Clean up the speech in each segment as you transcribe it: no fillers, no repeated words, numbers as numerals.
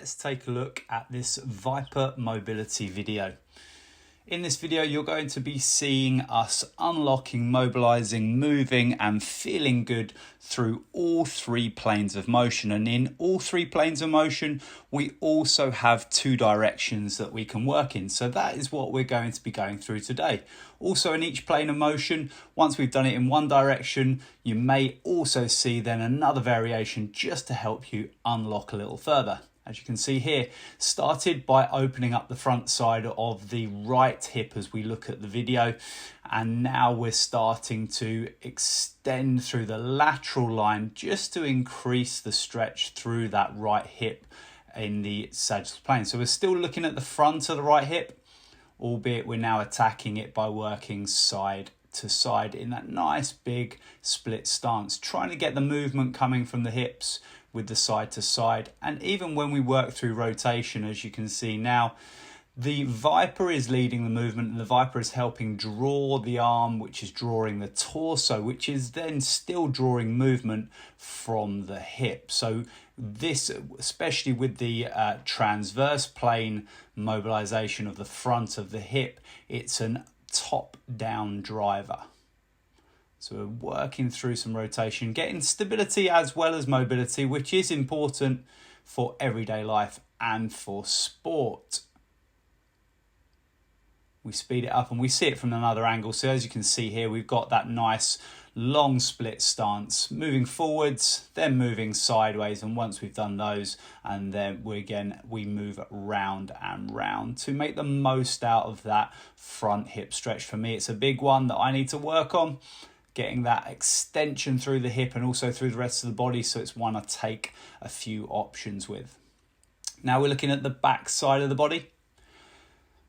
let's take a look at this ViPR mobility video. In this video, you're going to be seeing us unlocking, mobilizing, moving and feeling good through all three planes of motion. And in all three planes of motion, we also have two directions that we can work in. So that is what we're going to be going through today. Also in each plane of motion, once we've done it in one direction, you may also see then another variation just to help you unlock a little further. As you can see here, started by opening up the front side of the right hip as we look at the video, and now we're starting to extend through the lateral line just to increase the stretch through that right hip in the sagittal plane. So we're still looking at the front of the right hip, albeit we're now attacking it by working side to side in that nice big split stance, trying to get the movement coming from the hips with the side to side. And even when we work through rotation, as you can see now, the ViPR is leading the movement, and the ViPR is helping draw the arm, which is drawing the torso, which is then still drawing movement from the hip. So this, especially with the transverse plane mobilization of the front of the hip, it's an top-down driver. So we're working through some rotation, getting stability as well as mobility, which is important for everyday life and for sport. We speed it up and we see it from another angle. So as you can see here, we've got that nice long split stance, moving forwards, then moving sideways. And once we've done those, and then we move round and round to make the most out of that front hip stretch. For me, it's a big one that I need to work on, getting that extension through the hip and also through the rest of the body. So it's one I take a few options with. Now we're looking at the back side of the body.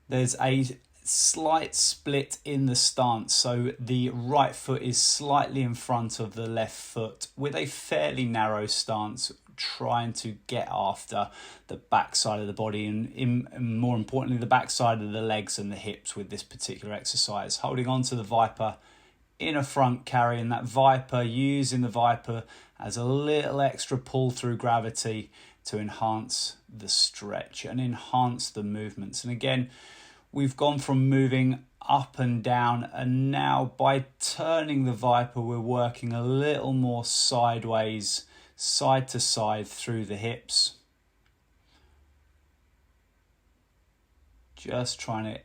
There's a slight split in the stance. So the right foot is slightly in front of the left foot with a fairly narrow stance, trying to get after the back side of the body and more importantly, the back side of the legs and the hips with this particular exercise. Holding on to the ViPR in a front carry, and that ViPR, using the ViPR as a little extra pull through gravity to enhance the stretch and enhance the movements. And again, we've gone from moving up and down, and now by turning the ViPR, we're working a little more sideways, side to side through the hips. Just trying to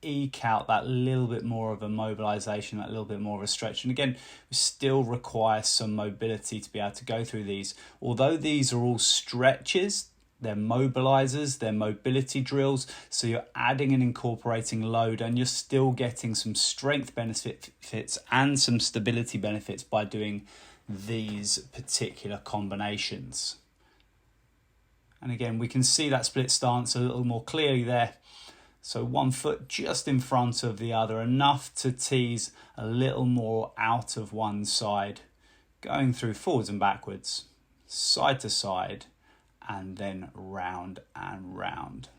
eke out that little bit more of a mobilization, that little bit more of a stretch. And again, we still require some mobility to be able to go through these. Although these are all stretches, they're mobilizers, they're mobility drills. So you're adding and incorporating load, and you're still getting some strength benefits and some stability benefits by doing these particular combinations. And again, we can see that split stance a little more clearly there. So one foot just in front of the other, enough to tease a little more out of one side, going through forwards and backwards, side to side, and then round and round.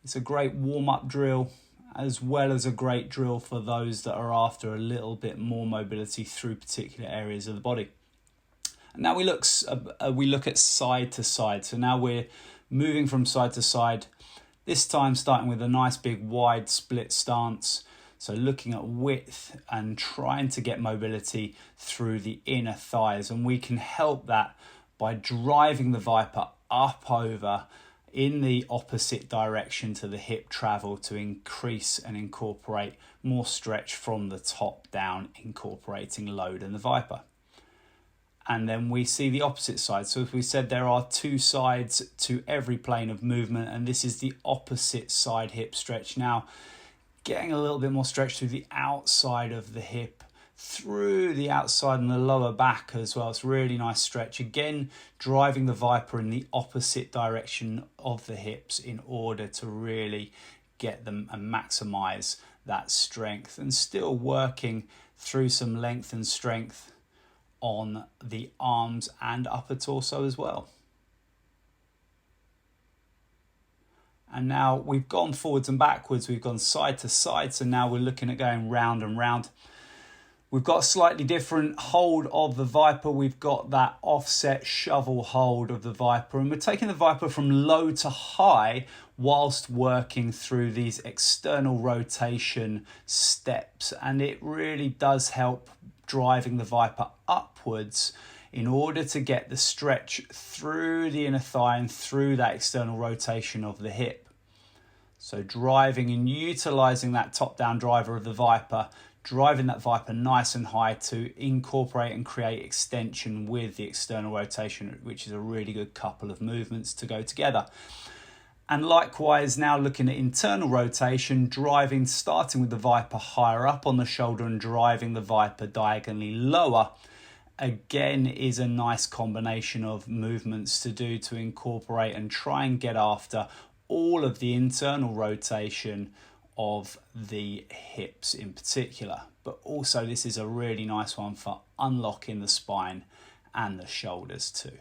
It's a great warm-up drill, as well as a great drill for those that are after a little bit more mobility through particular areas of the body. And now we look at side to side. So now we're moving from side to side, this time starting with a nice big wide split stance. So looking at width and trying to get mobility through the inner thighs. And we can help that by driving the ViPR up over in the opposite direction to the hip travel to increase and incorporate more stretch from the top down, incorporating load in the ViPR. And then we see the opposite side. So as we said, there are two sides to every plane of movement, and this is the opposite side hip stretch. Now, getting a little bit more stretch through the outside of the hip, through the outside and the lower back as well. It's really nice stretch. Again, driving the ViPR in the opposite direction of the hips in order to really get them and maximize that strength, and still working through some length and strength on the arms and upper torso as well. And now we've gone forwards and backwards, we've gone side to side, so now we're looking at going round and round. We've got a slightly different hold of the ViPR. We've got that offset shovel hold of the ViPR, and we're taking the ViPR from low to high whilst working through these external rotation steps. And it really does help driving the ViPR upwards in order to get the stretch through the inner thigh and through that external rotation of the hip. So driving and utilizing that top-down driver of the ViPR, driving that ViPR nice and high to incorporate and create extension with the external rotation, which is a really good couple of movements to go together. And likewise, now looking at internal rotation, driving, starting with the ViPR higher up on the shoulder and driving the ViPR diagonally lower, again is a nice combination of movements to do to incorporate and try and get after all of the internal rotation of the hips in particular. But also this is a really nice one for unlocking the spine and the shoulders too.